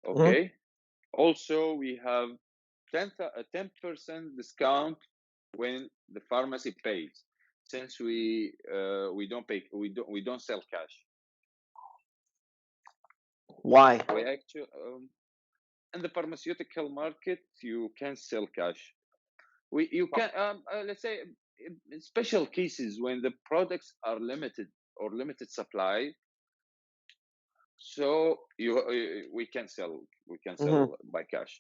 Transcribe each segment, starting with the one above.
Mhm. Okay. Also, we have 10% discount when the pharmacy pays, since we don't pay, we don't sell cash. Why? We actually in the pharmaceutical market you can sell cash. You can let's say in special cases when the products are limited or limited supply, so we can Mhm. sell by cash.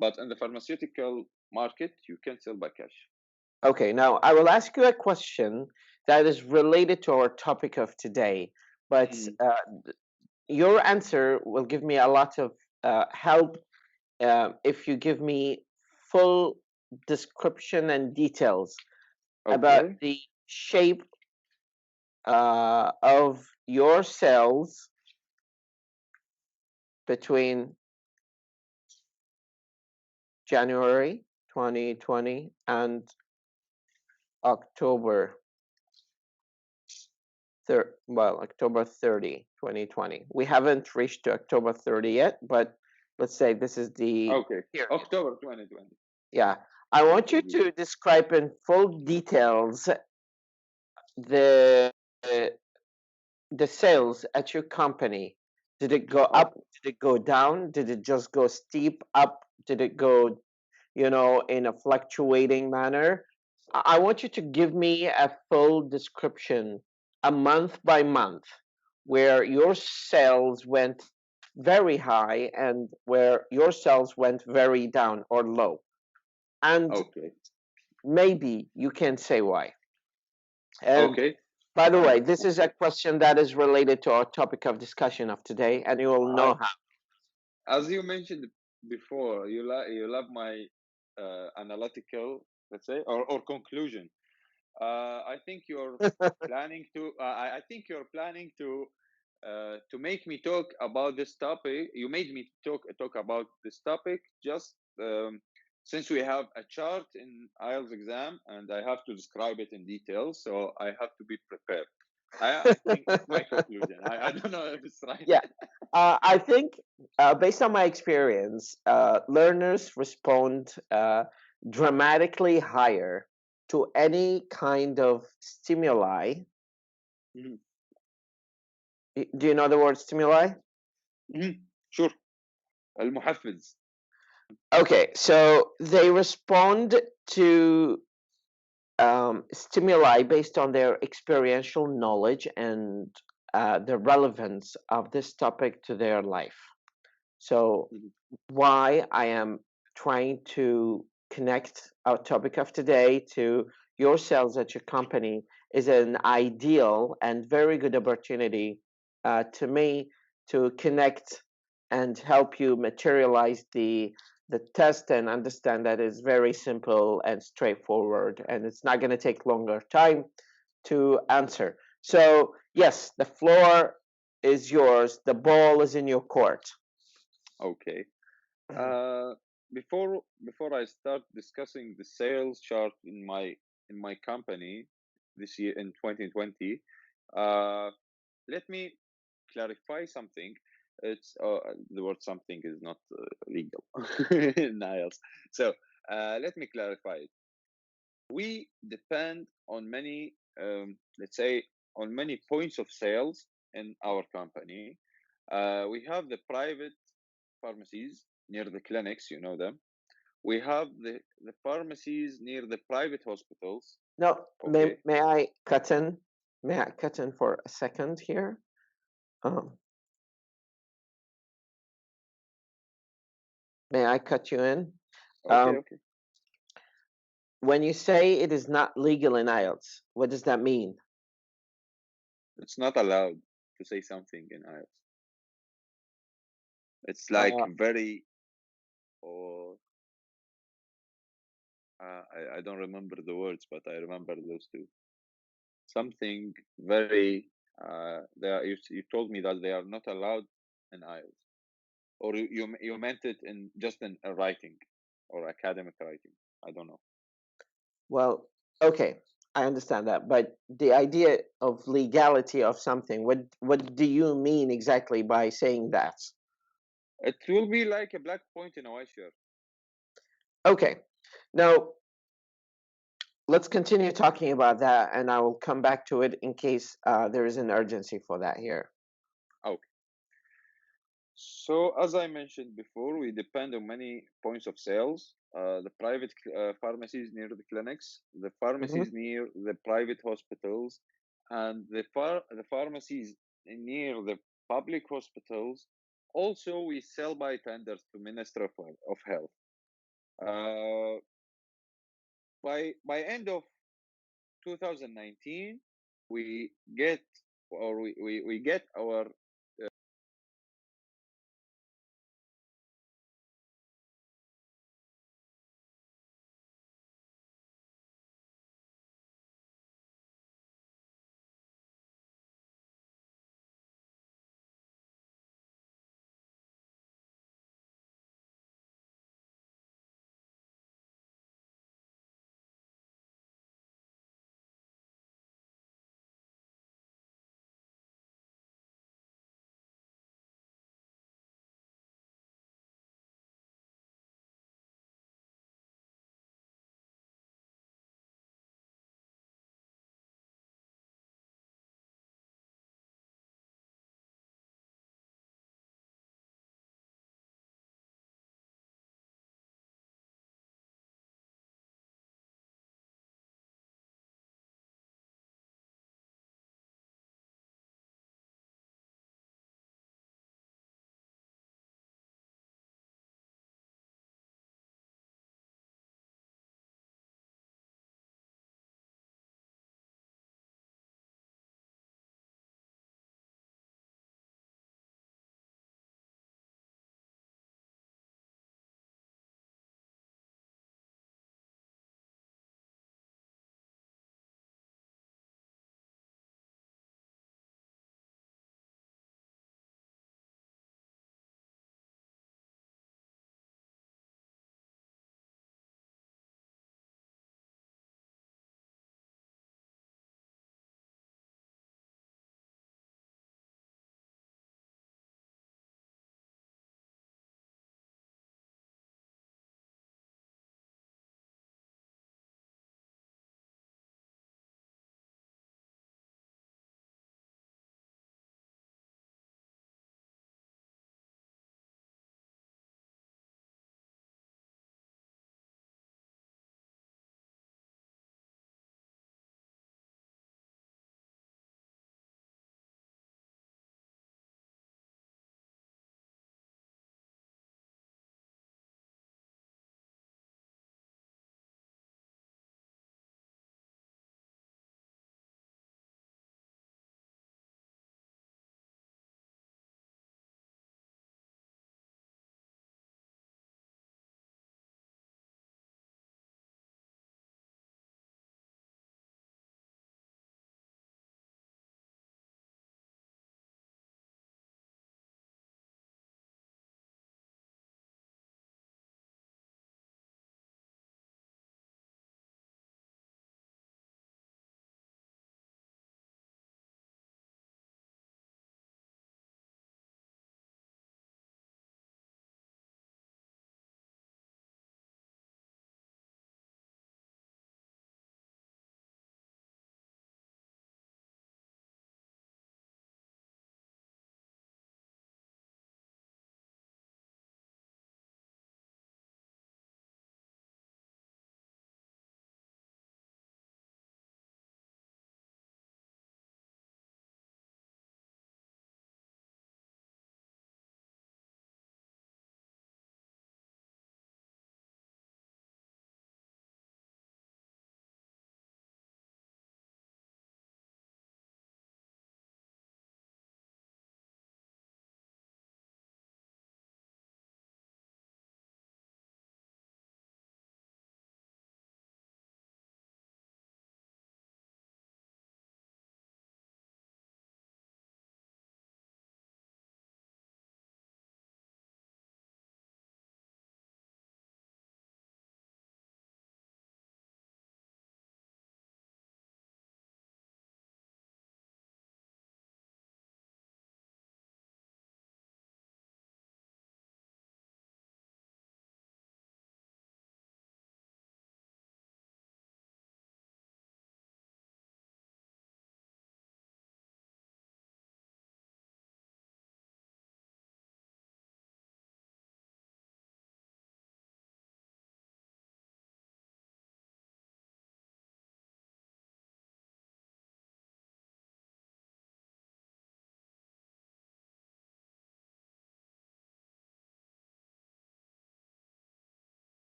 But in the pharmaceutical market, you can sell by cash. Okay, now I will ask you a question that is related to our topic of today, but Mm, your answer will give me a lot of help if you give me full description and details about okay. the shape of your cells between January 2020 and October October 30, 2020. We haven't reached to October 30 yet, but let's say this is the Okay. period. October 2020. Yeah. I It want you will be. to describe in full details the the sales at your company. Did it go up? Okay. Did it go down? Did it just go steep up? Did it go, in a fluctuating manner? I want you to give me a full description, a month by month, where your sales went very high and where your sales went very down or low. And Okay. maybe you can say why. And Okay. by the way, this is a question that is related to our topic of discussion of today, and you will I, know how. as you mentioned before, you love my analytical, let's say, or conclusion. I think you're planning to. I think you're planning to make me talk about this topic. You made me talk about this topic just since we have a chart in IELTS exam, and I have to describe it in detail, so I have to be prepared. I think it's my conclusion. I don't know if it's right. Yeah. I think, based on my experience, learners respond dramatically higher to any kind of stimuli. Mhm. Do you know the word stimuli? Mhm. Sure. المحفز. Okay, so they respond to stimuli based on their experiential knowledge and the relevance of this topic to their life. So, Mhm. why I am trying to connect our topic of today to your sales at your company is an ideal and very good opportunity to me to connect and help you materialize the test and understand that it's very simple and straightforward and it's not going to take longer time to answer. So yes, the floor is yours, the ball is in your court. Okay. Uh, before I start discussing the sales chart in my company this year in 2020, uh, let me clarify something. It's the word something is not legal in IELTS. So let me clarify it. We depend on many, let's say, on many points of sales in our company. We have the private pharmacies near the clinics, you know them. We have the pharmacies near the private hospitals. No, may Okay. may I cut in? May I cut in for a second here? Um, may I cut you in? Okay. Um, Okay. when you say it is not legal in IELTS, what does that mean? It's not allowed to say something in IELTS. It's like Uh, very, or I don't remember the words, but I remember those two. Something very. You told me that they are not allowed in IELTS, or you meant it in just in a writing or academic writing. I don't know. well, okay, I understand that, but the idea of legality of something, what do you mean exactly by saying that? It will be like a black point in a white shirt. Okay. Now, let's continue talking about that, and I will come back to it in case there is an urgency for that here. Okay. So, as I mentioned before, we depend on many points of sales. The private pharmacies near the clinics, the Mm-hmm. pharmacies near the private hospitals, and the pharmacies near the public hospitals. Also, we sell by tenders to Minister of Health. Uh, by end of 2019, we get we get our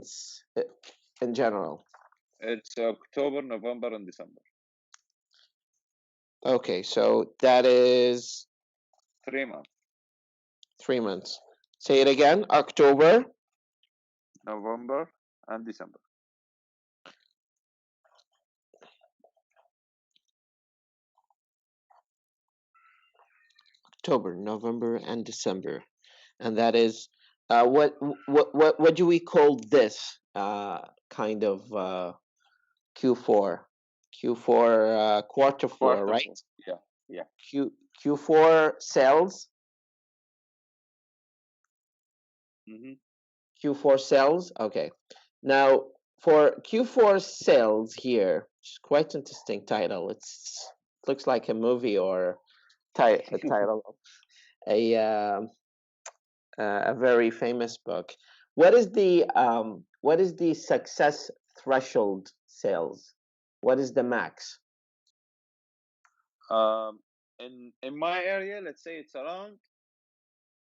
months in general? It's October, November, and December. Okay, so that is 3 months. 3 months. Say it again. October, November, and December. October, November, and December, and that is what do we call this kind of Q4? Q4 quarter four, Quarter right? four. Yeah, yeah. Q4 sales. Q4 sales. Okay. Now for Q4 sales here, which is quite interesting title. It looks like a movie or a title of a very famous book. What is the success threshold sales? What is the max? In my area, let's say it's around.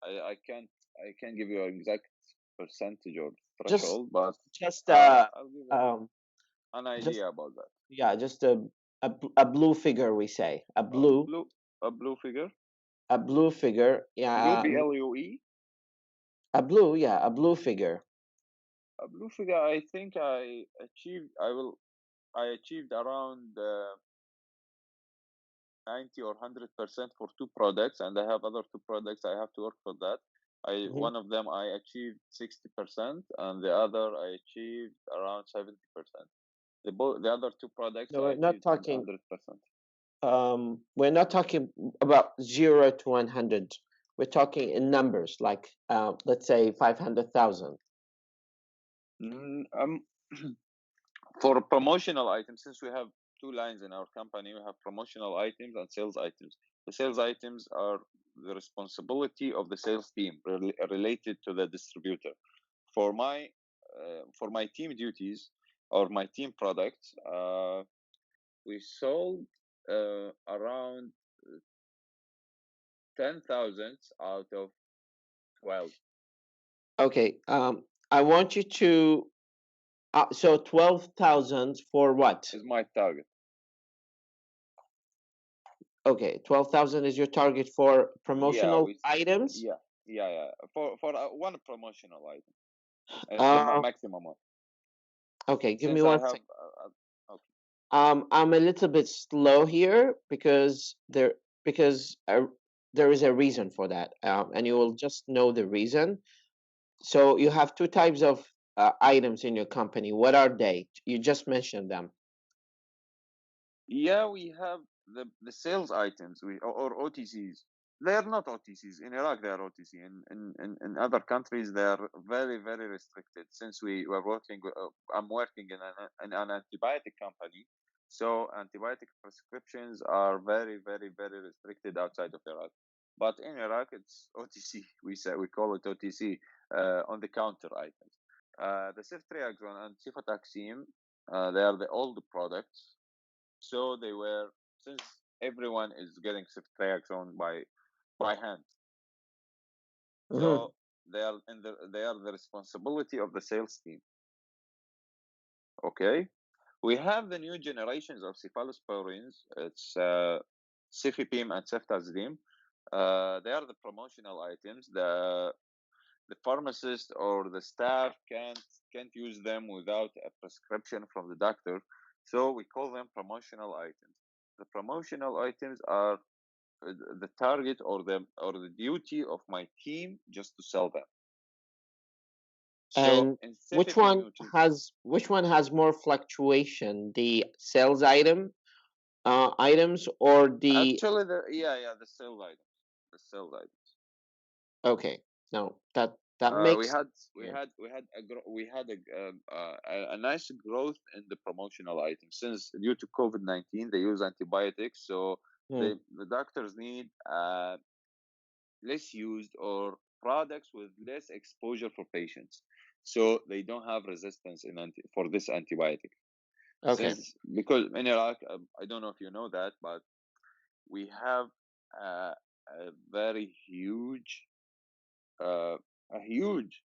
I can't give you an exact percentage or threshold, but just I'll give an just idea about that. yeah, just a blue figure, we say a blue figure. a blue figure, Blue, yeah, BLUE. a blue, yeah, a blue figure. A blue figure. I think I achieved around 90 or 100% for 2 products, and I have other 2 products I have to work for that. One of them I achieved 60%, and the other I achieved around 70%. The other 2 products No, I we're not achieved talking 100%. we're not talking about 0 to 100. We're talking in numbers, like let's say 500,000. For promotional items, since we have 2 lines in our company, we have promotional items and sales items. The sales items are the responsibility of the sales team related to the distributor. For my team duties or my team products, we sold around 10,000 out of 12. Okay. I want you to. So 12,000 for what? Is my target. Okay, 12,000 is your target for promotional items? Yeah. For one promotional item. The maximum one. Okay, give me one second. I'm a little bit slow here because there is a reason for that, and you will just know the reason. So you have 2 types of items in your company. What are they? You just mentioned them. Yeah, we have the sales items or OTCs. They are not OTCs in Iraq. They are OTC. In other countries, they are very, very restricted. Since we were working, I'm working in an antibiotic company, so antibiotic prescriptions are very, very, very restricted outside of Iraq. But in Iraq, it's OTC. We call it OTC, on the counter items. The ceftriaxone and cefotaxime, they are the old products. So they were, since everyone is getting ceftriaxone by hand, so they are the responsibility of the sales team. Okay, we have the new generations of cephalosporins. It's cefepime and ceftazidime. They are the promotional items. The pharmacist or the staff can't use them without a prescription from the doctor. So we call them promotional items. The promotional items are the target or the duty of my team just to sell them. And which one has more fluctuation, the sales items or the actually the sales items. The sales items. Okay, no, that makes we had a nice growth in the promotional items since due to COVID-19 they use antibiotics, so the doctors need less used or products with less exposure for patients, so they don't have resistance for this antibiotic. Okay. Because in Iraq, I don't know if you know that, but we have a very huge, a huge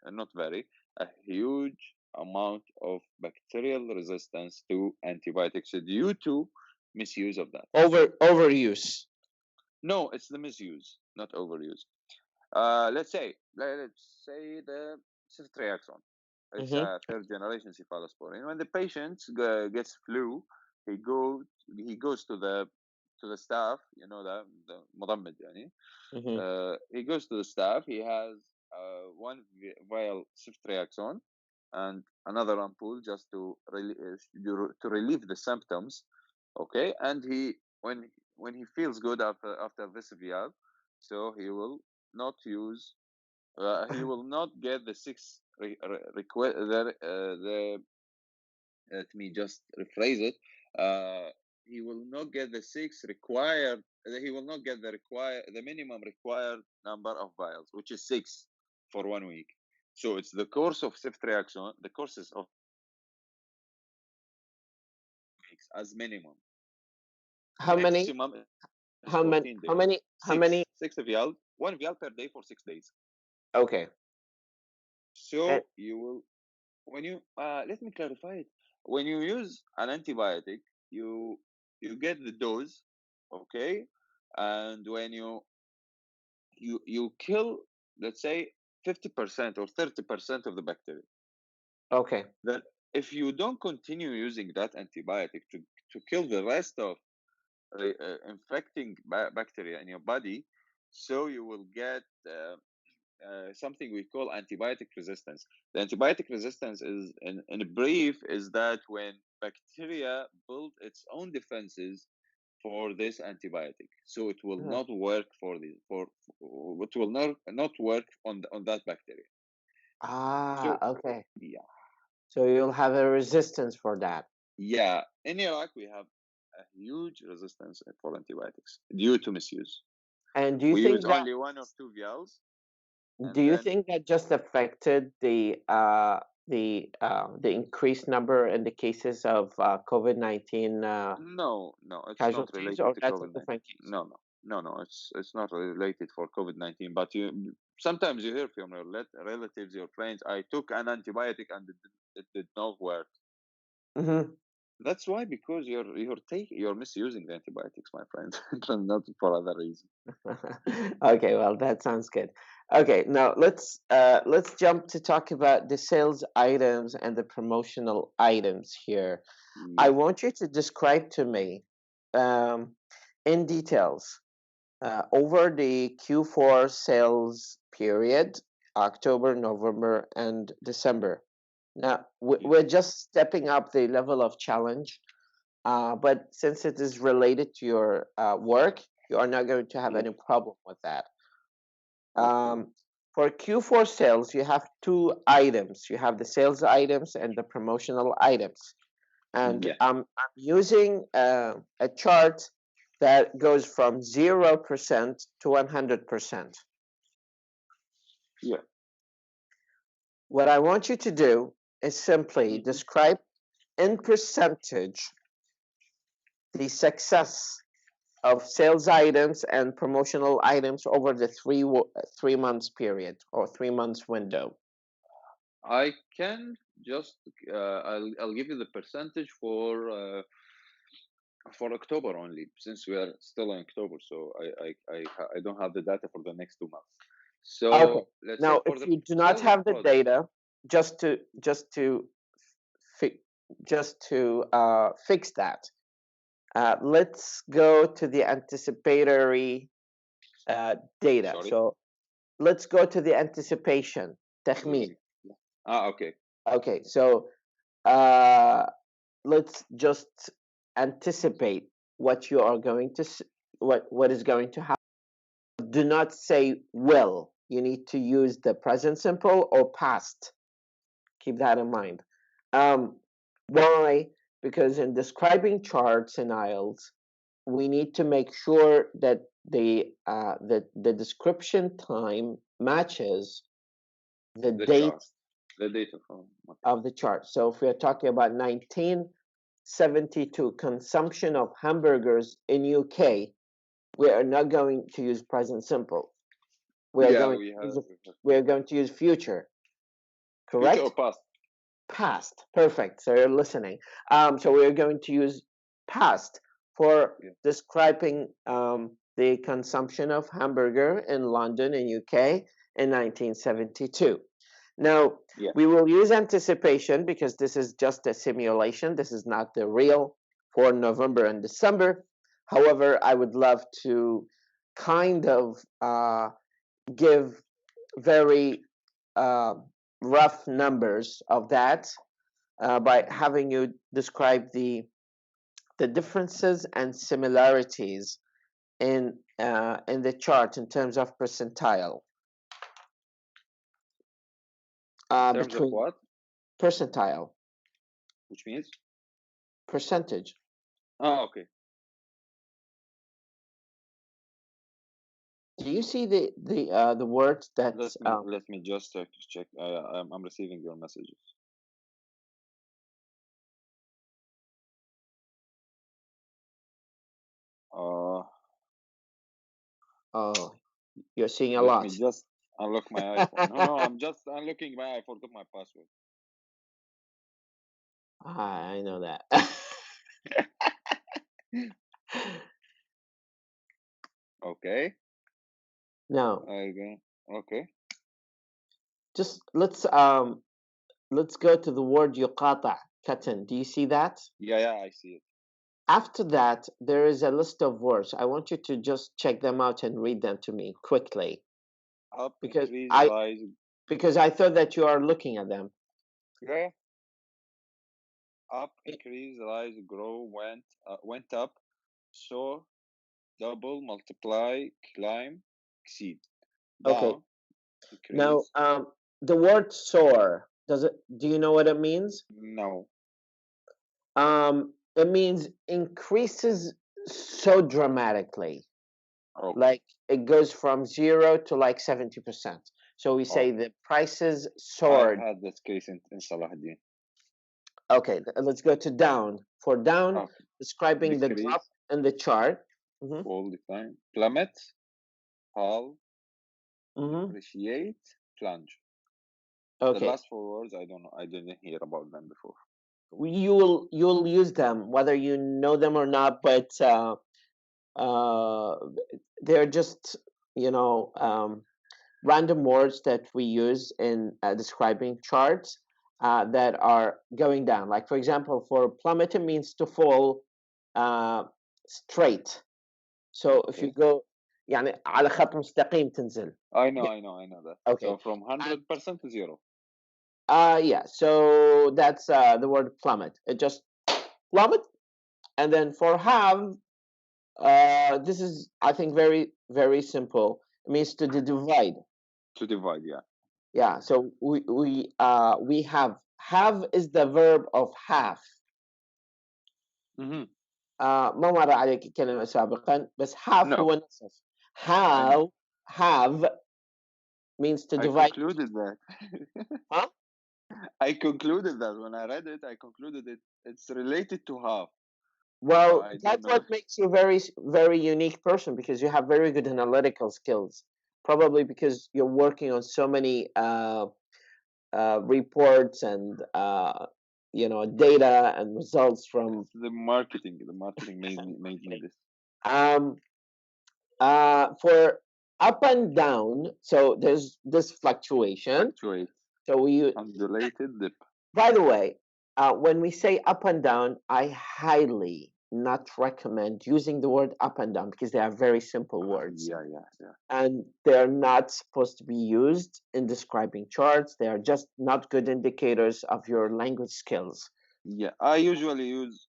amount of bacterial resistance to antibiotics due to misuse of that. Overuse. No, it's the misuse, not overuse. Let's say the ceftriaxone. It's a third generation cephalosporin. When the patient gets flu, he goes to the staff. You know the مضمد يعني. He goes to the staff. He has one vial ceftriaxone and another ampoule just to relieve the symptoms. Okay, and when he feels good after this vial, so he will not use. He will not get the six request. Let me just rephrase it. He will not get the six required. He will not get the minimum required number of vials, which is 6 for 1 week. So it's the course of ceftriaxone. The courses of weeks as minimum. How many? Maximum is How 14 many? days. How many? How many? 6 vial, 1 vial per day for 6 days. Okay. So you will, when you let me clarify it. When you use an antibiotic, you get the dose, okay, and when you kill, let's say 50% or 30% of the bacteria. Okay. Then if you don't continue using that antibiotic to kill the rest of infecting bacteria in your body, so you will get something we call antibiotic resistance. The antibiotic resistance is, in brief, is that when bacteria build its own defenses for this antibiotic, so it will not work it will not work on that bacteria. So, Okay. yeah. So you'll have a resistance for that. Yeah, in Iraq we have a huge resistance for antibiotics due to misuse. And do you we think use that only 1 or 2 vials. do you think that just affected the increased number in the cases of COVID-19 No, it's not casualties, related or to that's a COVID-19. different case? No, it's not related for COVID-19. But sometimes you hear from your relatives, your friends, I took an antibiotic and it did not work. That's why, because you're misusing the antibiotics, my friend, not for other reason. Okay, well, that sounds good. Okay, now let's jump to talk about the sales items and the promotional items here. I want you to describe to me in details over the Q4 sales period, October, November, and December. Now, we're just stepping up the level of challenge, but since it is related to your work, you are not going to have any problem with that. For Q4 sales, you have 2 items. You have the sales items and the promotional items. And I'm using a chart that goes from 0% to 100%. Yeah. What I want you to do is simply describe in percentage the success of sales items and promotional items over the 3 months period or 3 months window. I can just I'll give you the percentage for October only, since we are still in October. So I don't have the data for the next 2 months. So okay. let's Now, say for if the you do not have the data, just to fix that, let's go to the anticipatory data. Sorry? So let's go to the anticipation. تخمين. Okay. Okay, so let's just anticipate what you are going to what is going to happen. Do not say will. You need to use the present simple or past. Keep that in mind. Why? Because in describing charts in IELTS, we need to make sure that the description time matches the date of the chart. So if we are talking about 1972 consumption of hamburgers in UK, we are not going to use present simple. We are going to use future. Correct? Future or past? Past. Perfect. So you're listening. So we're going to use past for Yeah. describing the consumption of hamburger in London in UK in 1972. Now, Yeah. we will use anticipation because this is just a simulation. This is not the real for November and December. However, I would love to kind of give very rough numbers of that by having you describe the differences and similarities in the chart in terms of percentile. In terms of Between what? percentile, Which means? percentage. Oh, okay. Do you see the words that Let me just check. I'm receiving your messages. oh, you're seeing a Let lot. me just unlock my iPhone. No, I'm just unlocking I forgot my password. I know that. Okay. Now, okay. just let's go to the word yuqata, katan. Do you see that? Yeah, I see it. After that, there is a list of words. I want you to just check them out and read them to me quickly. Up, Because increase, I rise. because I thought that you are looking at them. Yeah. Up, increase, rise, grow, went up, soar, double, multiply, climb, exceed. Okay. Down, Now, increase. the word soar, do you know what it means? No. It means increases so dramatically. Okay. Like it goes from 0 to like 70%. So we say the prices soared. I've had this case in Salahuddin. Okay, let's go to down. For down, Okay. describing the drop in the chart. Fall, decline, plummet, fall, depreciate, plunge. Okay. The last 4 words, I don't know. I didn't hear about them before. You'll use them whether you know them or not, but they're just random words that we use in describing charts that are going down. Like for example, for plummet it means to fall straight. So if you go يعني على خط مستقيم تنزل. I know that. Okay. So from 100% to 0. Yeah. So that's the word plummet. It just plummet, and then for have, this is I think very very simple. It means to divide. To divide, yeah. Yeah. So we have is the verb of half. ما مر عليك الكلمة سابقا بس half No. هو نصف. Have means to divide. I concluded that. Huh? I concluded that when I read it. I concluded it's related to half. Well, I that's don't know. what makes you a very very unique person, because you have very good analytical skills. Probably because you're working on so many reports and data and results from The marketing made me this. For up and down. So there's this fluctuation. Fluctuate. So we Undulated dip. By the way, when we say up and down, I highly not recommend using the word up and down because they are very simple words. Yeah. And they're not supposed to be used in describing charts. They are just not good indicators of your language skills. Yeah, I usually use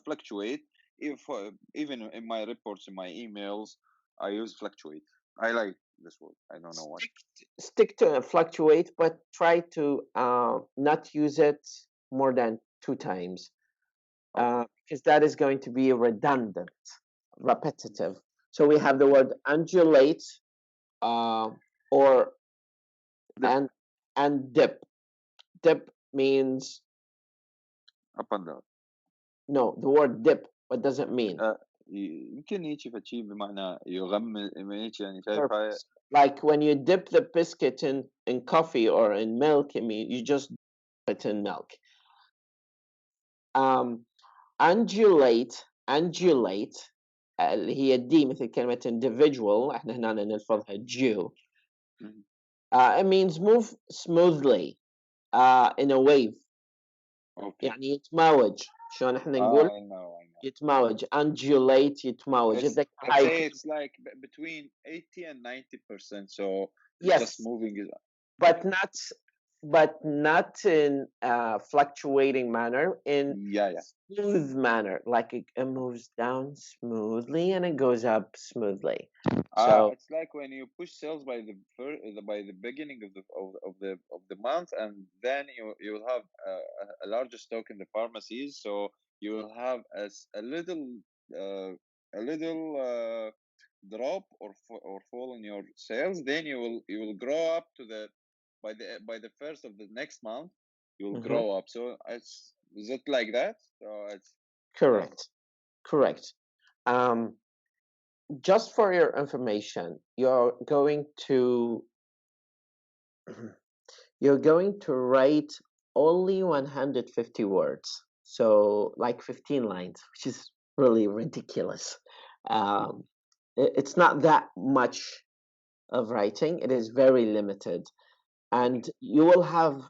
fluctuate. If even in my reports, in my emails, I use fluctuate. I like this word. I don't know why. Stick to fluctuate, but try to not use it more than 2 times, because that is going to be redundant, repetitive. So we have the word undulate, or Dip. and dip. Dip means Up and down. no. The word dip. What does it mean? يمكن هيك فتشي بمعنى يغمس هيك يعني شايف هاي. Like when you dip the biscuit in coffee or in milk, I mean you just spit in milk. undulate اللي هي دي مثل كلمة individual احنا هنا نلفظها due. It means move smoothly in a wave. Okay. يعني يتماوج. شلون احنا نقول؟ I know. يتماوج. undulate يتماوج. Let's say it's like between 80 and 90%. So it's yes, just moving. but not in fluctuating manner, in smooth manner, like it moves down smoothly and it goes up smoothly. So it's like when you push sales by the beginning of the month, and then you will have a larger stock in the pharmacies, so you will have a little drop or fall in your sales. Then you will grow up to the by the first of the next month you will grow up. So is it like that? So it's correct. Just for your information, you're going to write only 150 words, so like 15 lines, which is really ridiculous. It's not that much of writing. It is very limited, and you will have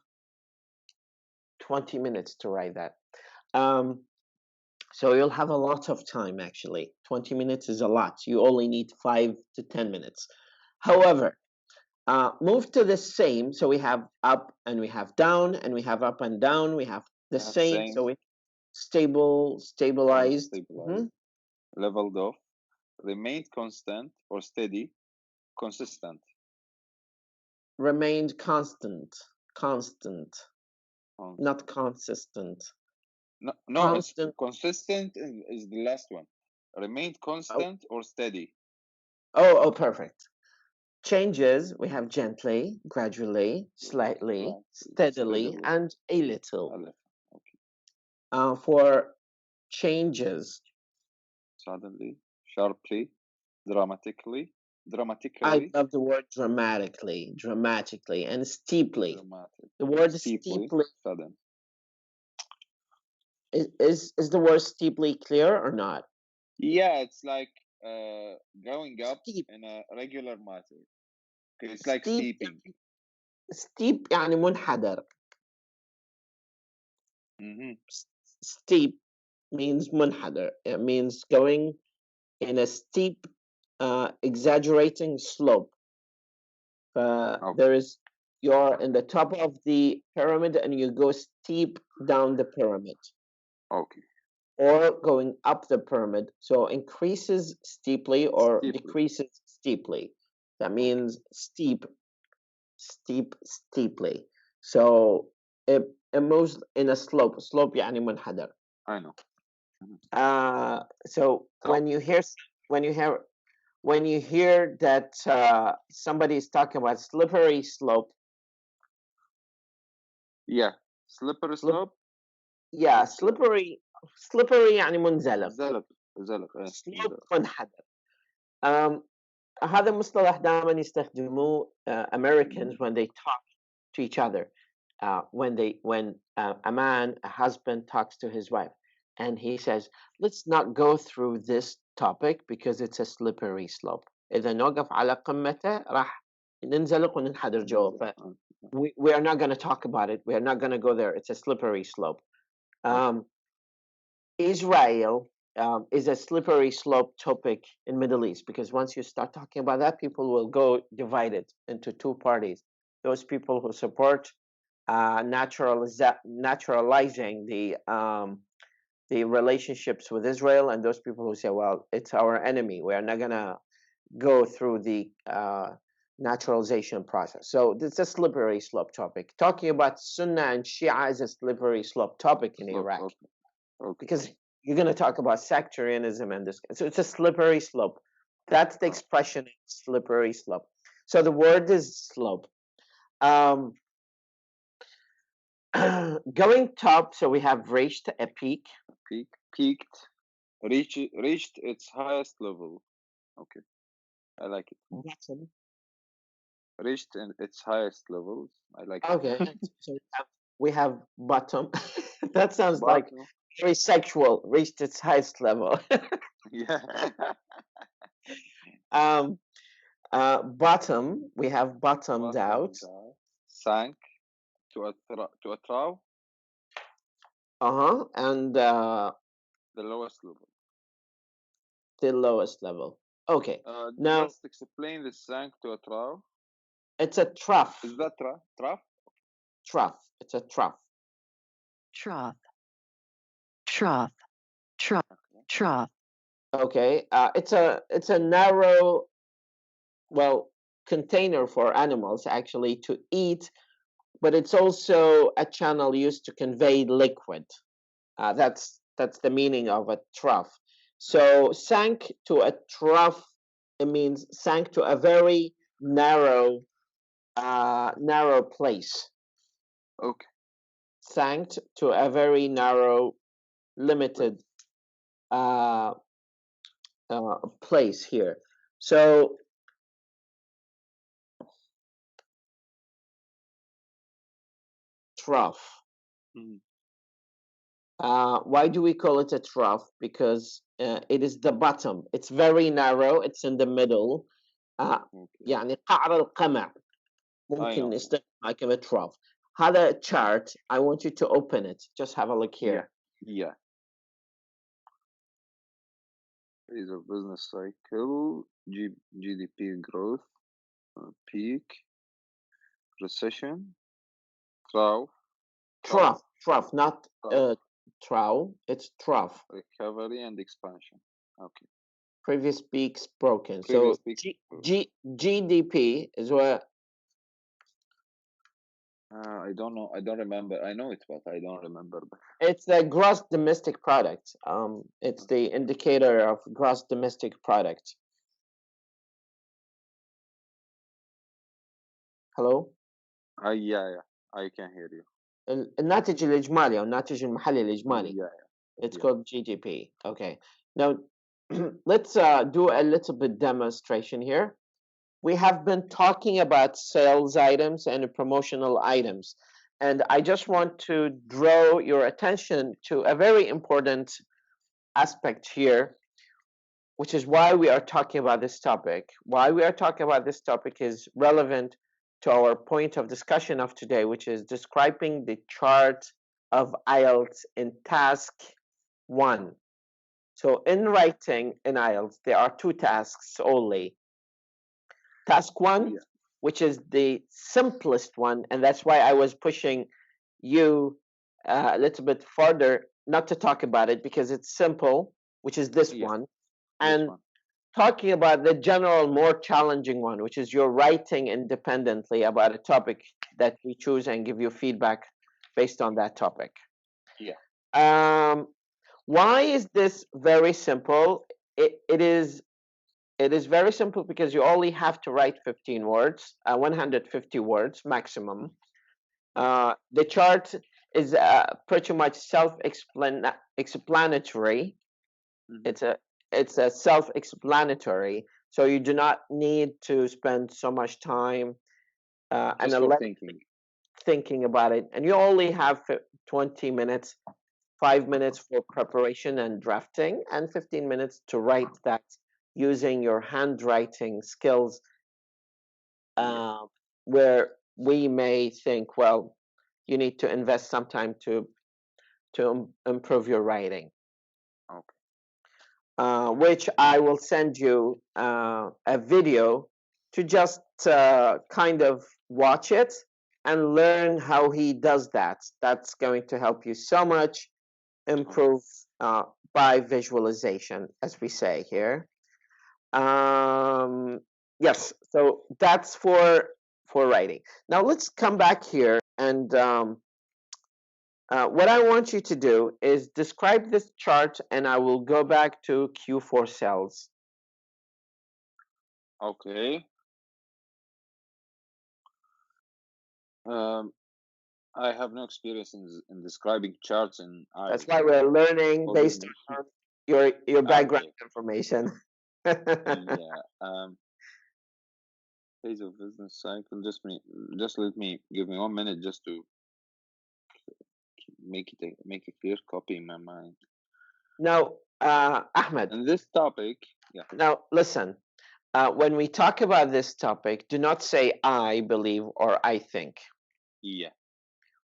20 minutes to write that. So you'll have a lot of time. Actually, 20 minutes is a lot. You only need 5 to 10 minutes. However, move to the same. So we have up and we have down, and we have up and down. We have the same. So we stabilized, leveled off, remained constant or steady, consistent. Remained constant, not consistent. No, constant. Consistent is the last one. Remained constant or steady. Oh, perfect. Changes, we have gently, gradually, slightly, steadily, and a little. Okay. For changes, suddenly, sharply, dramatically. I love the word dramatically, and steeply. The word steeply. Sudden. Is the word steeply clear or not? Yeah, it's like going up in a regular matter. It's like steeping. Steep يعني منحدر. Steep means munhadar. It means going in a steep, exaggerating slope. There is, you're in the top of the pyramid and you go steep down the pyramid. Okay. Or going up the pyramid. So increases steeply or decreases steeply. That means steeply. So it moves in a slope. Slope يعني منحدر. I know. So when you hear that somebody is talking about slippery slope. Yeah, slippery slope. Yeah, slippery يعني منزلق. زلق. slope منحدر. هذا مصطلح دائما يستخدموه Americans when they talk to each other. When a man, a husband talks to his wife, and he says, let's not go through this topic because it's a slippery slope. إذا نوقف على قمته راح ننزلق وننحدر جوا. We are not going to talk about it. We are not going to go there. It's a slippery slope. Israel is a slippery slope topic in Middle East, because once you start talking about that, people will go divided into two parties. Those people who support naturalizing the relationships with Israel, and those people who say, well, it's our enemy. We are not going to go through the naturalization process. So it's a slippery slope topic. Talking about Sunnah and Shia is a slippery slope topic in Iraq. Because you're going to talk about sectarianism and this. So it's a slippery slope. That's the expression, slippery slope. So the word is slope. Going top, so we have reached a peak. Peaked. Reached its highest level. Okay. I like it. Reached in its highest levels. I like it. Okay. So we have bottom. That sounds like Bottom. very sexual, reached its highest level. Yeah. Bottom, we have bottomed out. Bottomed out. Sank to a trough, And the lowest level. the lowest level. Okay. Now Just explain the sank to a trough. it's a trough. Is that trough? Trough. It's a trough. trough, trough, trough, Okay. trough, Okay. It's a narrow, well, container for animals actually to eat, but it's also a channel used to convey liquid. That's the meaning of a trough. So sank to a trough, it means sank to a very narrow place. Okay. Sank to a very narrow, limited place here. So trough. Mhm. Why do we call it a trough? Because it is the bottom. It's very narrow. It's in the middle. Okay. يعني قعر القمع. I ممكن know. نستخدمها كما trough. هذا chart. I want you to open it. Just have a look here. Yeah. Phase of business cycle, GDP growth, peak, recession, trough, Trough, not trough, trough. It's trough. recovery and expansion. Okay. Previous peaks broken. Previous So peak. GDP is what. I don't know. I don't remember. I know it, but I don't remember. It's the gross domestic product. It's the indicator of gross domestic product. Hello. Yeah. I can hear you. الناتج الإجمالي أو الناتج المحلي الإجمالي. Yeah. It's called GDP. Okay. Now let's do a little bit demonstration here. We have been talking about sales items and promotional items. And I just want to draw your attention to a very important aspect here, which is why we are talking about this topic. Why we are talking about this topic is relevant to our point of discussion of today, which is describing the chart of IELTS in task 1. So in writing in IELTS, there are 2 tasks only. Task 1, which is the simplest one, and that's why I was pushing you a little bit further not to talk about it because it's simple, which is this one, and talking about the general, more challenging one, which is you're writing independently about a topic that we choose and give you feedback based on that topic. Why is this very simple? It is very simple because you only have to write 15 words, 150 words maximum. The chart is pretty much self-explanatory. It's a self-explanatory, so you do not need to spend so much time thinking about it, and you only have 20 minutes, 5 minutes for preparation and drafting, and 15 minutes to write that using your handwriting skills, where we may think, well, you need to invest some time to improve your writing. Which I will send you a video to just kind of watch it and learn how he does that. That's going to help you so much improve by visualization, as we say here. Yes, so that's for writing. Now let's come back here, and what I want you to do is describe this chart, and I will go back to Q4 cells. Okay. I have no experience in describing charts in IELTS. That's why we're learning based on your background information. Phase of business cycle. Just let me give me 1 minute just to make it clear, copy in my mind. Now, Ahmed. And this topic, yeah. Now, listen. When we talk about this topic, do not say I believe or I think. Yeah.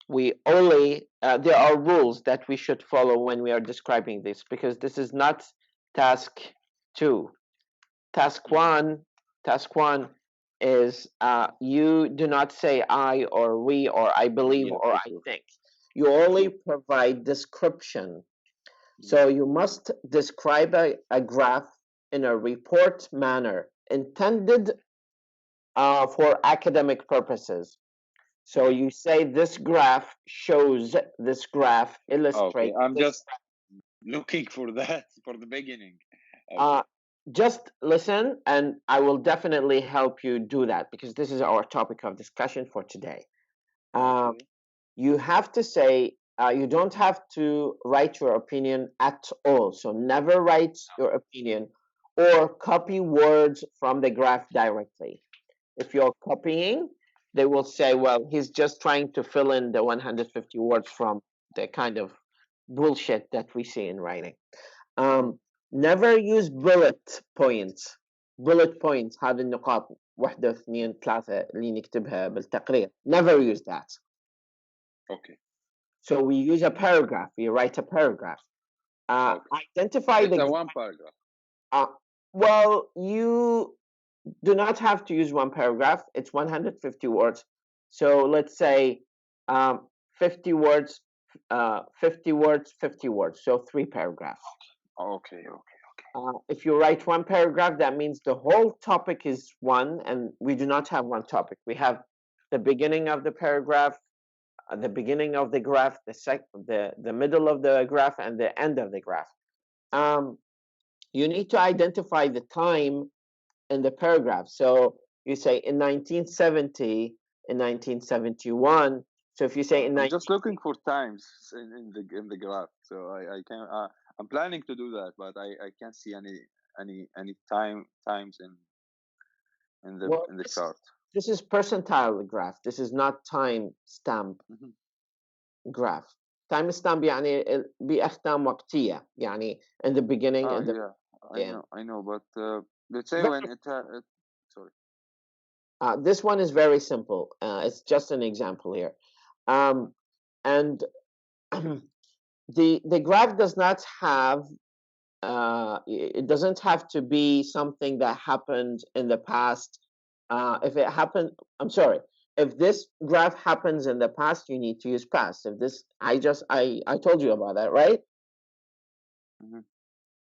We only there are rules that we should follow when we are describing this, because this is not task 2. Task one is you do not say I or we or I believe or I think. You only provide description. So you must describe a graph in a report manner intended for academic purposes. So you say this graph shows, this graph illustrates. Okay, I'm just looking for that for the beginning. Just listen, and I will definitely help you do that, because this is our topic of discussion for today. You have to say, you don't have to write your opinion at all. So never write your opinion or copy words from the graph directly. If you're copying, they will say, well, he's just trying to fill in the 150 words from the kind of bullshit that we see in writing. Never use bullet points. Bullet points هذه النقاط 1 2 3 اللي نكتبها بالتقرير. Never use that. Okay. So we use a paragraph. We write a paragraph. Identify it's a one paragraph. Well, you do not have to use one paragraph. It's 150 words. So let's say 50 words, 50 words, 50 words. So 3 paragraphs. Okay. If you write one paragraph, that means the whole topic is one, and we do not have one topic. We have the beginning of the paragraph, the beginning of the graph, the middle of the graph, and the end of the graph. You need to identify the time in the paragraph. So you say in 1970, in 1971. So if you say in I'm just looking for times in the graph. So I can I'm planning to do that, but I can't see any times in the chart. This is percentile graph. This is not time stamp graph. Time stamp يعني بأختام وقتية يعني in the beginning. I know, but let's say when sorry. This one is very simple. It's just an example here, and the graph does not have. It doesn't have to be something that happened in the past. If it happened, I'm sorry. If this graph happens in the past, you need to use past. If this, I told you about that, right?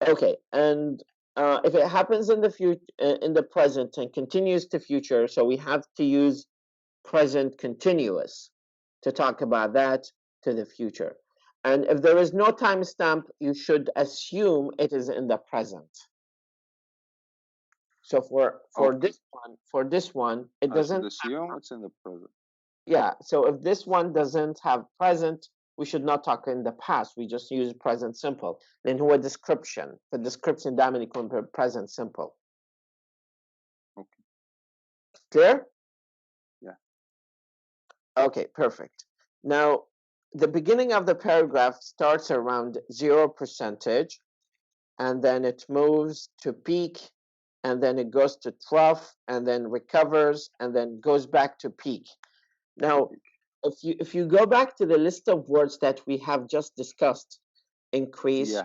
Okay, and if it happens in the future, in the present, and continues to future, so we have to use present continuous to talk about that to the future. And if there is no timestamp, you should assume it is in the present. So for this one, it doesn't assume it's in the present. Yeah. So if this one doesn't have present, we should not talk in the past. We just use present simple. Then هو description. The description دائما يكون present simple. Okay. Clear? Yeah. Okay, perfect. Now, the beginning of the paragraph starts around 0%, and then it moves to peak, and then it goes to trough, and then recovers, and then goes back to peak. Now, if you go back to the list of words that we have just discussed, increase,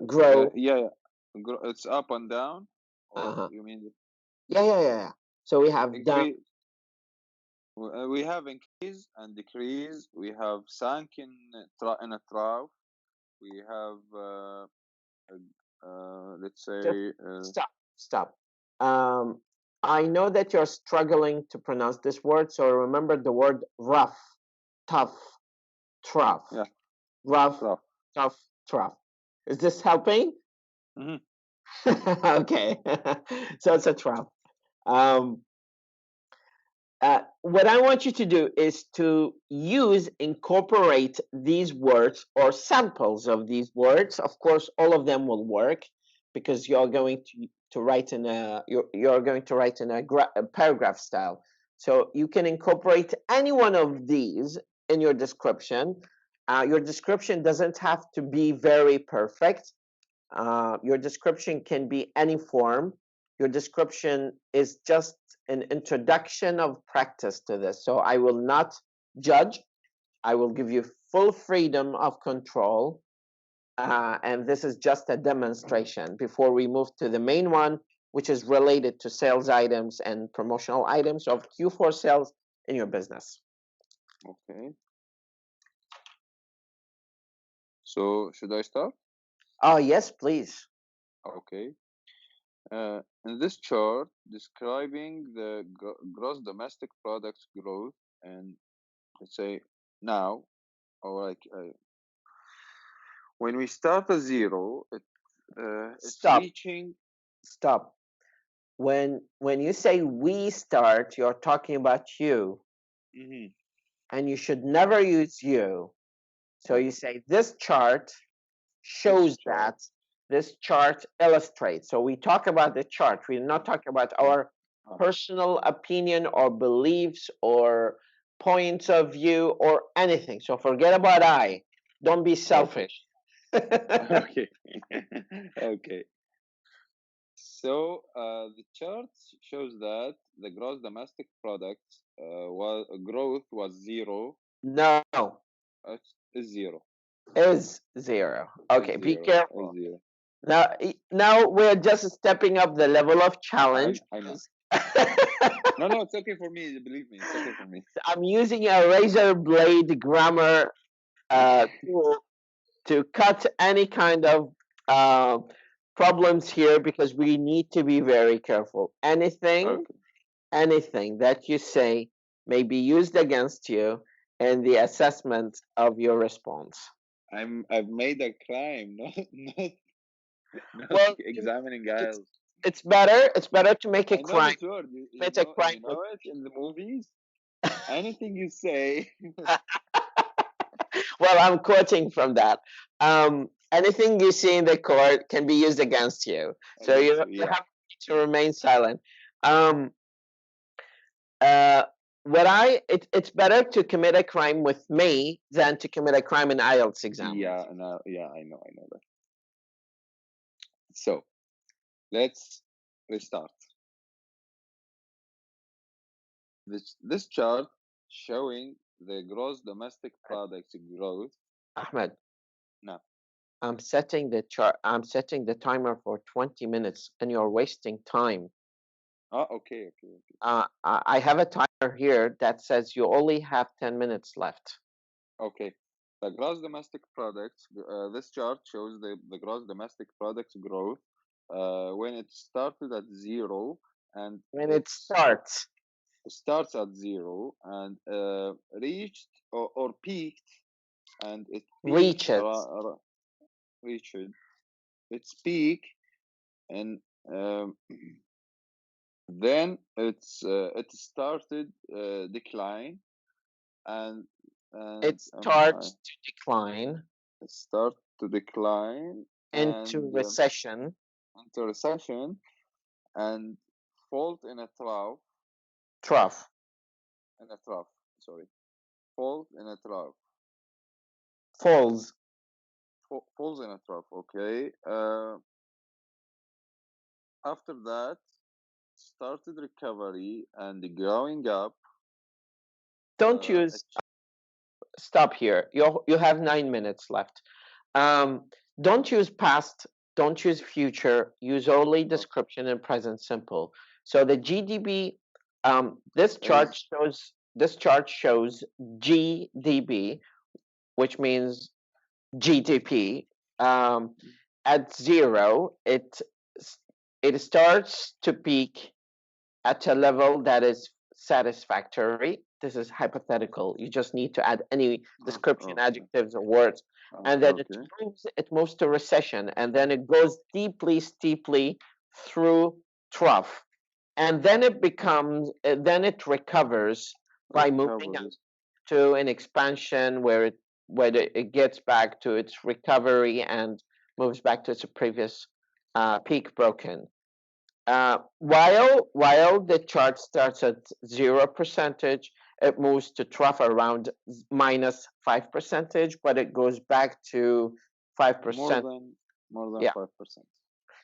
grow. It's up and down. Or you mean? Yeah. So we have down. We have increase and decrease. We have sunk in a trough. We have let's say stop. I know that you're struggling to pronounce this word, so remember the word rough, tough, trough. Yeah. Rough, tough, trough. Is this helping? Okay. So it's a trough. What I want you to do is to incorporate these words or samples of these words. Of course, all of them will work because you're going to write in a paragraph style. So you can incorporate any one of these in your description. Your description doesn't have to be very perfect. Your description can be any form. Your description is just an introduction of practice to this. So I will not judge. I will give you full freedom of control. And this is just a demonstration before we move to the main one, which is related to sales items and promotional items of Q4 sales in your business. Okay. So should I start? Oh, yes, please. Okay. In this chart, describing the gross domestic product growth, and let's say now, or like when we start at zero, it's Stop. reaching. Stop. When you say we start, you're talking about you, Mhm. and you should never use you. So you say this chart shows that, this chart illustrates. So we talk about the chart. We're not talking about our personal opinion or beliefs or points of view or anything. So forget about I. Don't be selfish. Okay. Okay. So the chart shows that the gross domestic product growth was zero. No, Is zero. is zero. Okay, be Zero. careful. Is zero. Now we're just stepping up the level of challenge. I know. No, it's okay for me. Believe me, it's okay for me. I'm using a razor blade grammar tool to cut any kind of problems here, because we need to be very careful. Anything that you say may be used against you in the assessment of your response. I've made a crime, not Well, examining IELTS. It's better to make a crime. This word. You crime. know it in the movies. Anything you say. Well, I'm quoting from that. Anything you see in the court can be used against you. So you have to remain silent. It's better to commit a crime with me than to commit a crime in IELTS exam. I know that. So let's restart. This chart showing the gross domestic product growth. Ahmed. No. I'm setting the chart. I'm setting the timer for 20 minutes, and you're wasting time. Oh, okay. I have a timer here that says you only have 10 minutes left. Okay. The gross domestic product. This chart shows the gross domestic product growth when it started at zero, and when it starts at zero and reached or peaked, and it peaked, reached its peak, and then it started decline, and it starts to decline. It starts to decline into recession. And fall in a trough. Trough. In a trough. Sorry. Fall in a trough. Falls. Falls in a trough. Okay. After that, started recovery and growing up. Don't use. Stop here. You have 9 minutes left. Don't use past. Don't use future. Use only description and present simple. So the GDP. This chart shows GDP, which means GDP. At zero, it starts to peak at a level that is satisfactory. This is hypothetical. You just need to add any description, adjectives, or words, and then it moves to recession, and then it goes steeply through trough, and then it recovers by moving to an expansion where it gets back to its recovery and moves back to its previous peak broken. While the chart starts at 0%, it moves to trough around minus 5%, but it goes back to 5%. more than Yeah. 5%.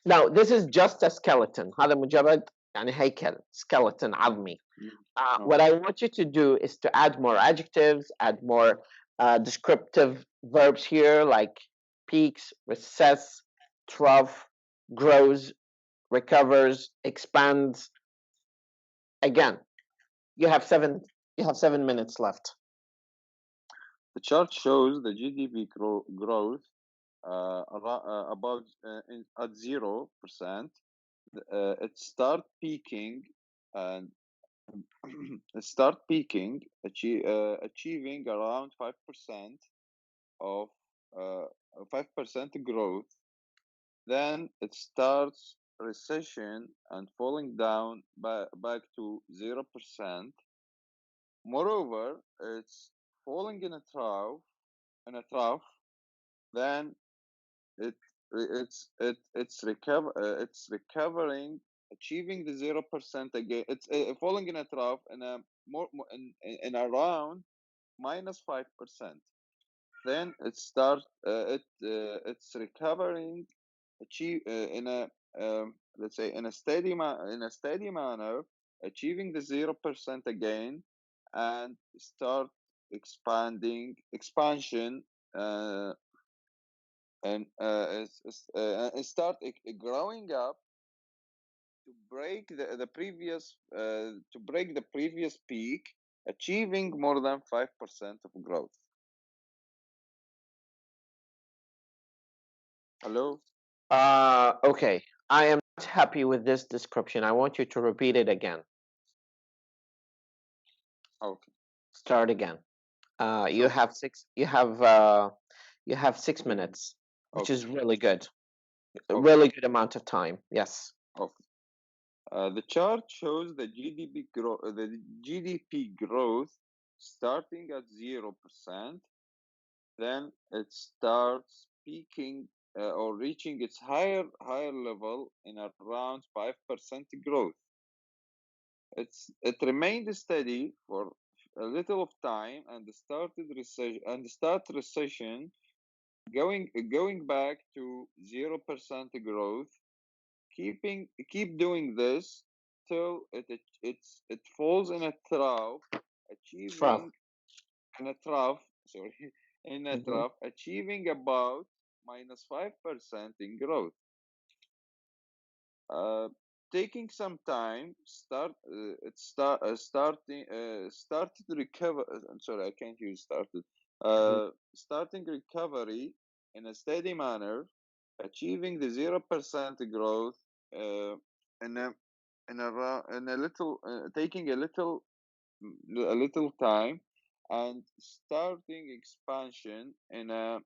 Now, this is just a skeleton. هذا مجرد يعني هيكل, skeleton عظمي. What I want you to do is to add more adjectives, add more descriptive verbs here, like peaks, recess, trough, grows, recovers, expands. Again, you have 7 minutes left. The chart shows the GDP growth about at 0%. It start peaking and achieving around 5% of 5% growth. Then it starts recession and falling down back to 0%. Moreover, it's falling in a trough. Then it's recovering, achieving the 0% again. It's falling in a trough in a in around minus 5%. Then it starts it's recovering, in a let's say in a steady manner, achieving the 0% again, and start expansion and start growing up to break the previous peak, achieving more than 5% of growth. Hello? Okay. I am not happy with this description. I want you to repeat it again. Okay. Start again. You have 6 minutes, which Okay. is really good. A Okay. really good amount of time. Yes. Okay. The chart shows the GDP growth starting at 0%. Then it starts peaking or reaching its higher level in around 5% growth. It remained steady for a little of time and start recession, going back to 0% growth. Keep doing this till it falls in a trough, achieving in a trough. Sorry, in a trough, achieving about minus 5% in growth. Taking some time, started to recover. I'm sorry, I can't use started. Starting recovery in a steady manner, achieving the 0% growth in a little, taking a little time, and starting expansion in a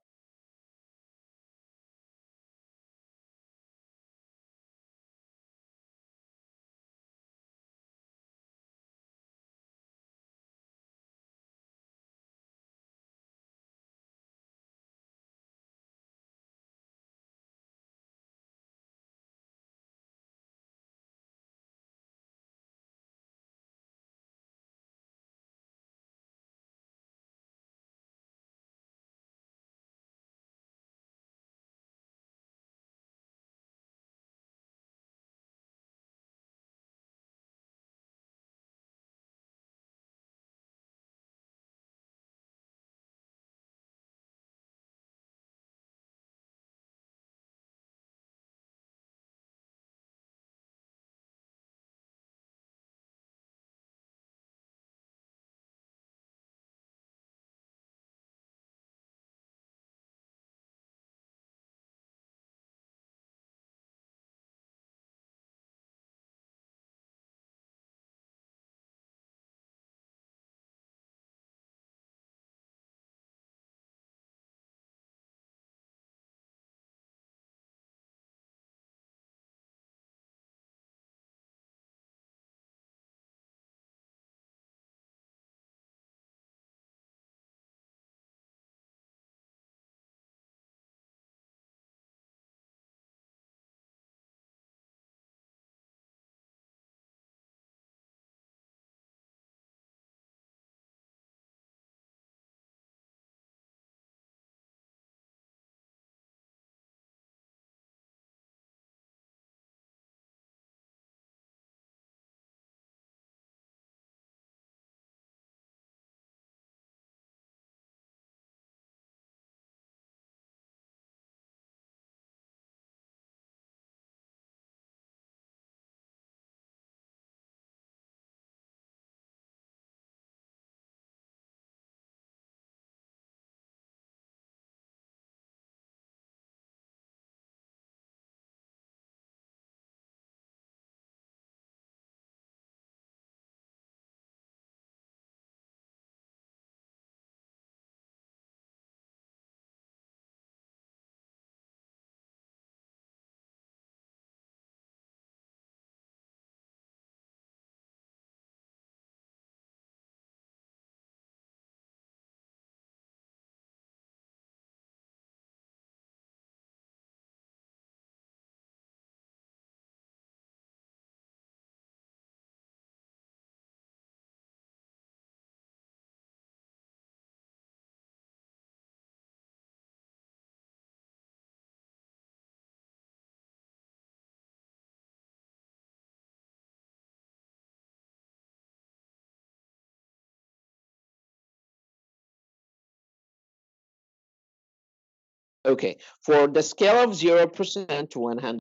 Okay, for the scale of 0% to 100.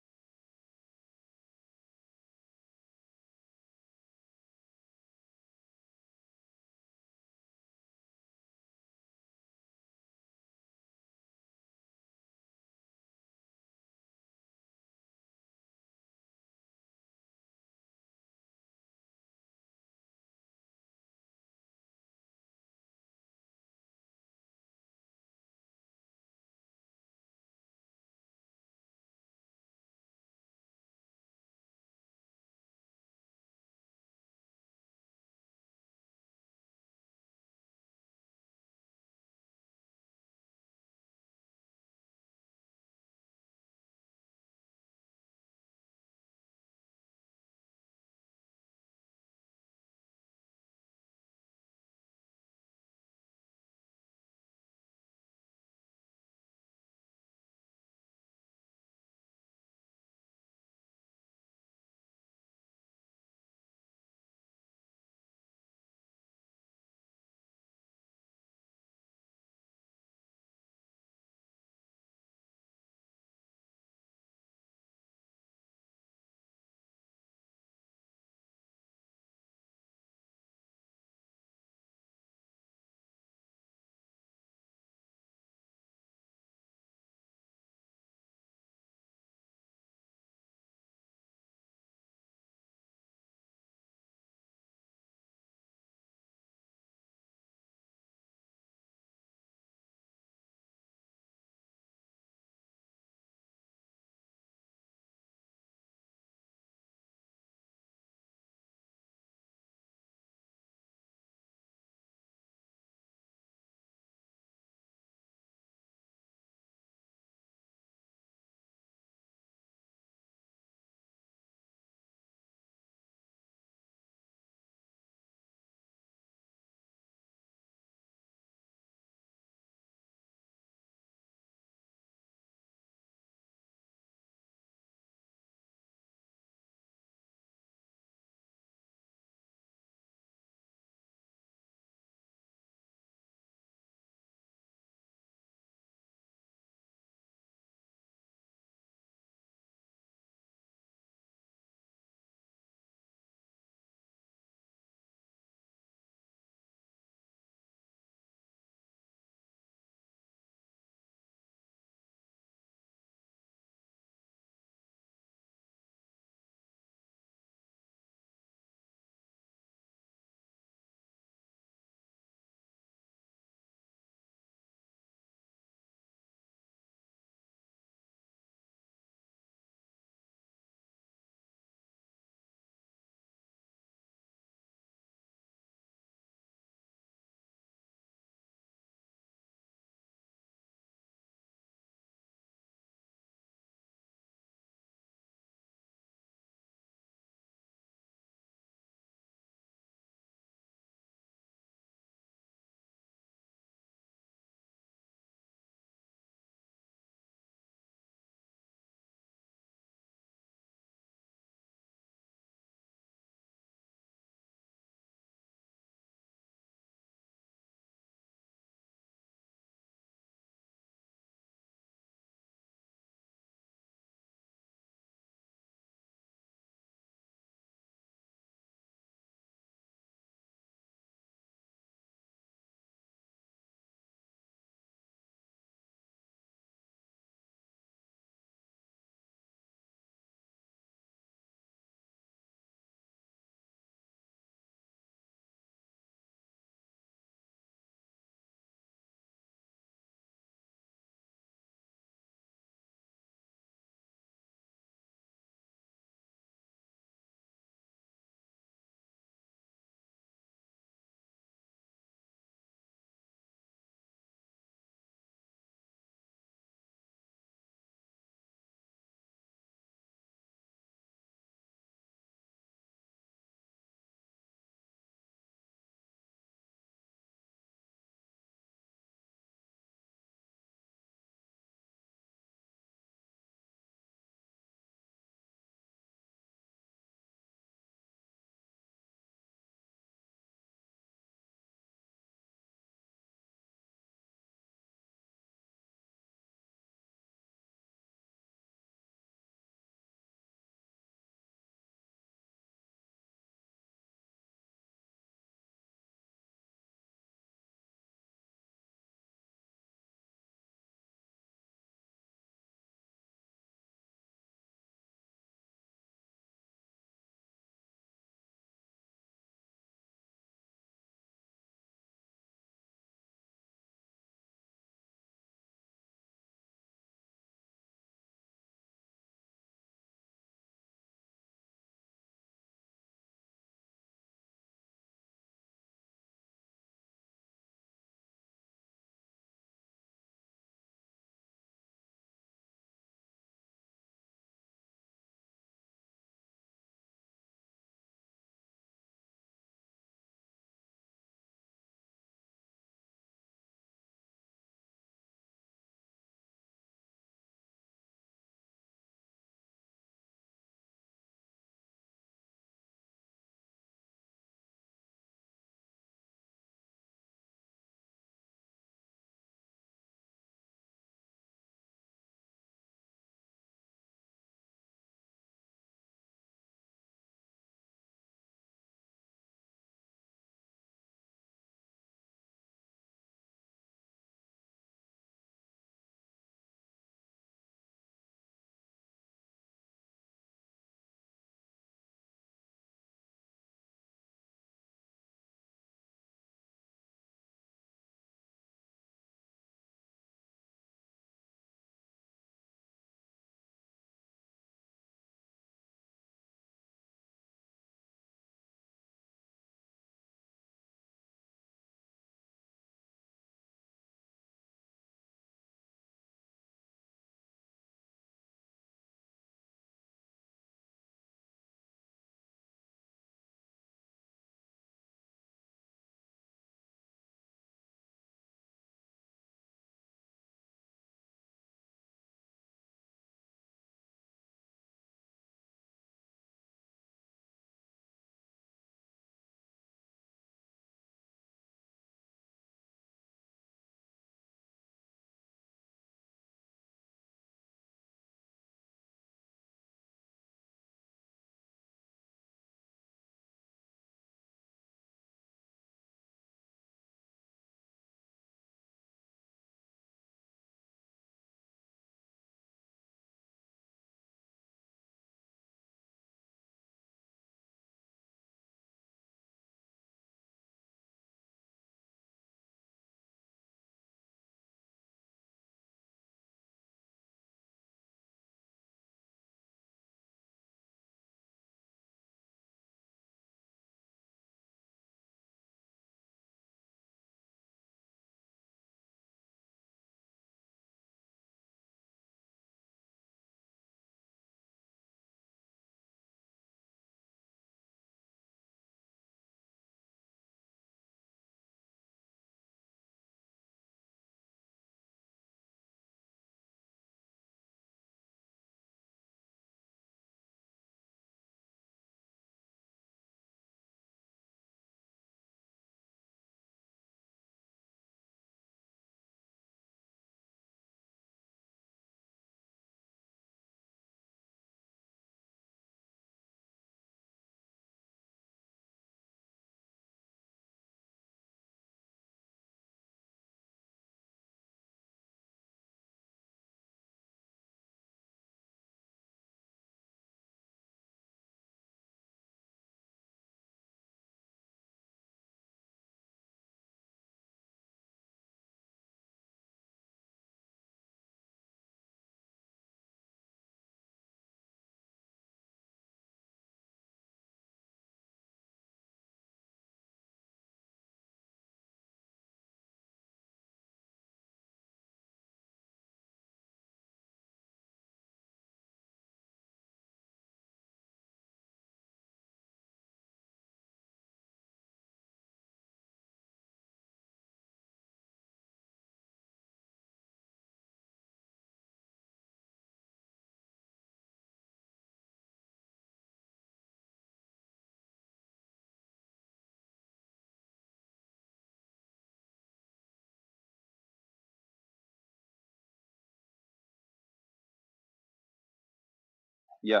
Yeah.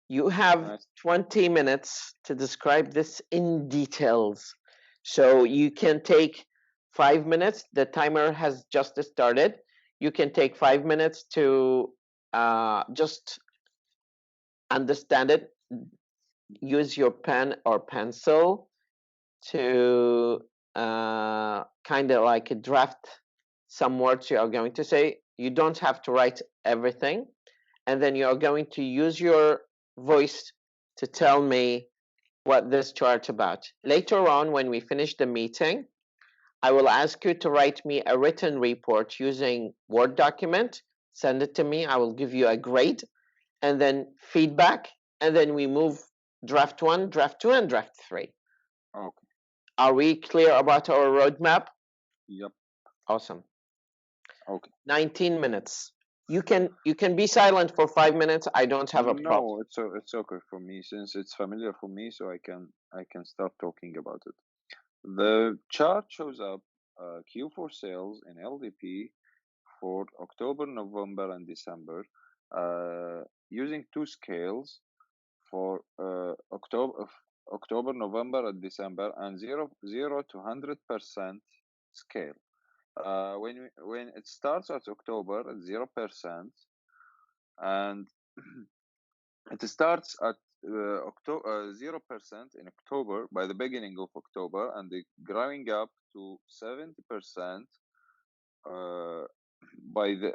You have Nice. 20 minutes to describe this in details. So you can take 5 minutes. The timer has just started. You can take 5 minutes to just understand it. Use your pen or pencil to kind of like draft some words you are going to say. You don't have to write everything. And then you are going to use your voice to tell me what this chart's about. Later on, when we finish the meeting, I will ask you to write me a written report using Word document. Send it to me. I will give you a grade and then feedback. And then we move draft 1, draft 2, and draft 3. Okay. Are we clear about our roadmap? Yep. Awesome. Okay. 19 minutes. You can be silent for 5 minutes. I don't have a problem. No, it's okay for me since it's familiar for me, so I can start talking about it. The chart shows up Q4 sales in LDP for October, November, and December using two scales for October, November, and December, and 0 to 100% scale. When it starts at October at 0%, and it starts at 0% in October by the beginning of October, and growing up to 70% by the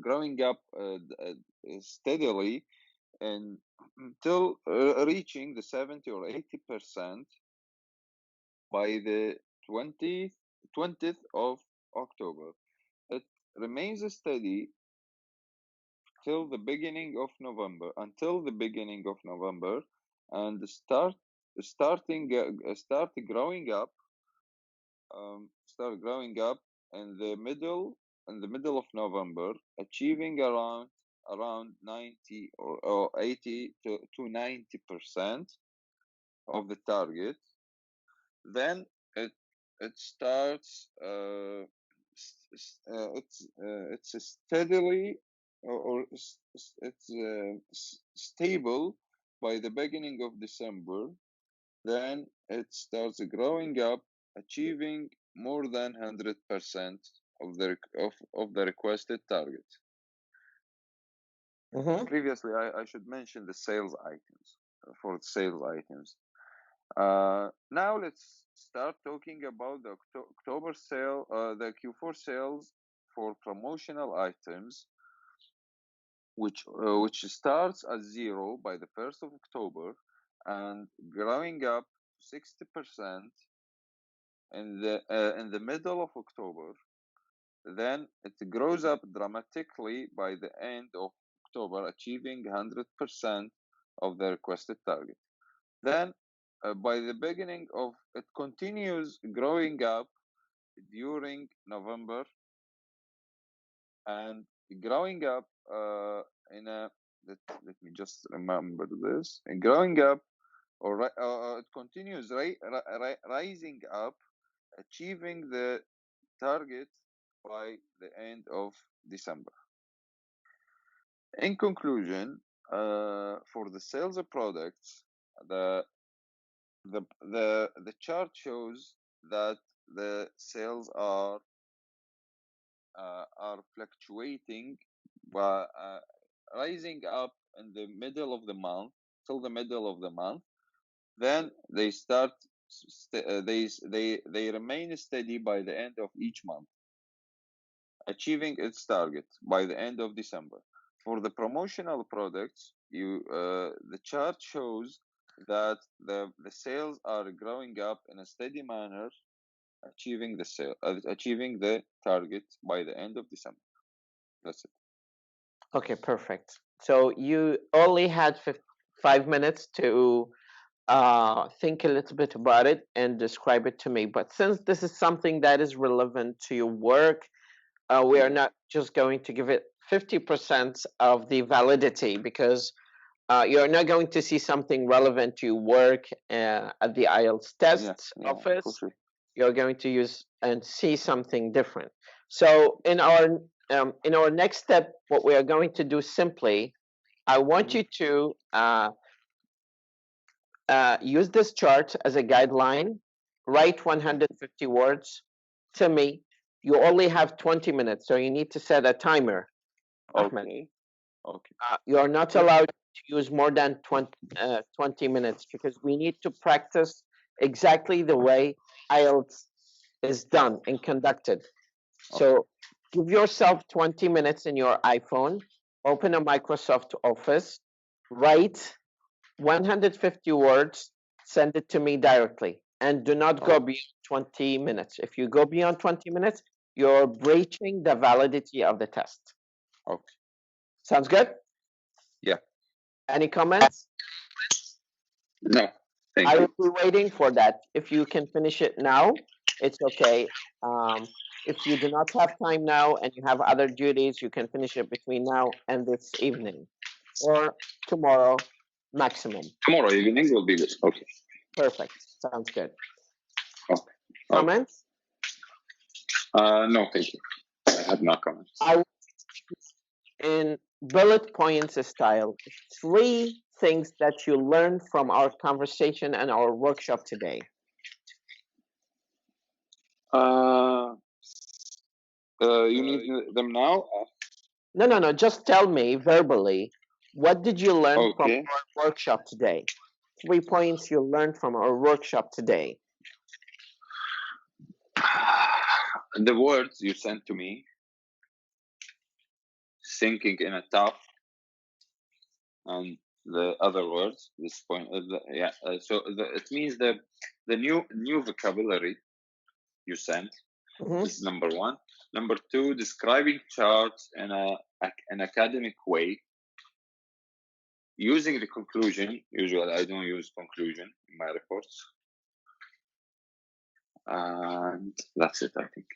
growing up steadily and until reaching the 70 or 80% by the 20th of October. It remains steady until the beginning of November, and start growing up in the middle of November, achieving around 90 or 80 to 90% of the target. Then it starts it's steadily or it's stable by the beginning of December. Then it starts growing up, achieving more than 100% of the requested target. Previously, I should mention the sales items for sales items. Now let's start talking about the October sale, the Q4 sales for promotional items, which starts at 0 by the 1st of October and growing up 60% in the middle of October. Then it grows up dramatically by the end of October, achieving 100% of the requested target. Then by the beginning of it continues growing up during November and growing up in a let me just remember this, and growing up or it continues rising up, achieving the target by the end of December. In conclusion, for the sales of products, the chart shows that the sales are fluctuating, but rising up in the middle of the month till the middle of the month. Then they start they remain steady by the end of each month, achieving its target by the end of December. For the promotional products, the chart shows that the sales are growing up in a steady manner, achieving the target by the end of December. That's it. Okay, perfect. So you only had 5 minutes to think a little bit about it and describe it to me. But since this is something that is relevant to your work, we are not just going to give it 50% of the validity, because you're not going to see something relevant to your work at the IELTS test office. For sure. You're going to use and see something different. So in our next step, what we are going to do simply, I want you to use this chart as a guideline. Write 150 words to me. You only have 20 minutes, so you need to set a timer. Ahmed. Okay. Okay. You are not allowed to use more than 20 minutes because we need to practice exactly the way IELTS is done and conducted. So give yourself 20 minutes in your iPhone, open a Microsoft Office, write 150 words, send it to me directly, and do not go beyond 20 minutes. If you go beyond 20 minutes, you're breaching the validity of the test. Okay. Sounds good? Yeah. Any comments? No. Thank I you. will be waiting for that. If you can finish it now, it's okay. If you do not have time now and you have other duties, you can finish it between now and this evening or tomorrow maximum. Tomorrow evening will be good. Okay. Perfect. Sounds good. Okay. Comments? No, thank you. I have no comments. I in bullet points style, 3 things that you learned from our conversation and our workshop today. You need them now? No. Just tell me verbally, what did you learn from Okay. our workshop today? 3 points you learned from our workshop today. The words you sent to me, thinking in a tough, and the other words, this point, so it means the new vocabulary you sent. This is number 1. Number 2, describing charts in an academic way, using the conclusion. Usually I don't use conclusion in my reports. And that's it, I think.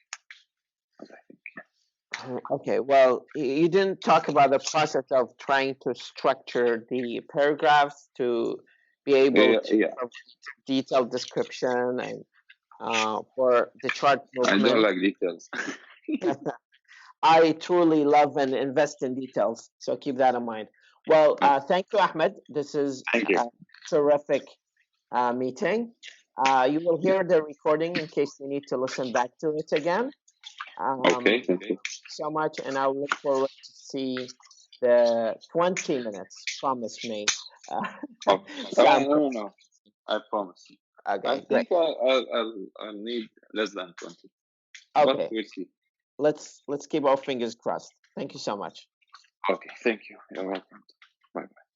Okay, well, you didn't talk about the process of trying to structure the paragraphs to be able to provide detailed description and for the chart movement. I don't like details. I truly love and invest in details, so keep that in mind. Well, thank you, Ahmed. This is a terrific meeting. You will hear the recording in case you need to listen back to it again. Okay, thank you so much, and I look forward to see the 20 minutes. Promise me. No, I promise. Okay, I think I'll need less than 20. Okay, but we'll see. Let's keep our fingers crossed. Thank you so much. Okay, thank you. You're welcome. Bye bye.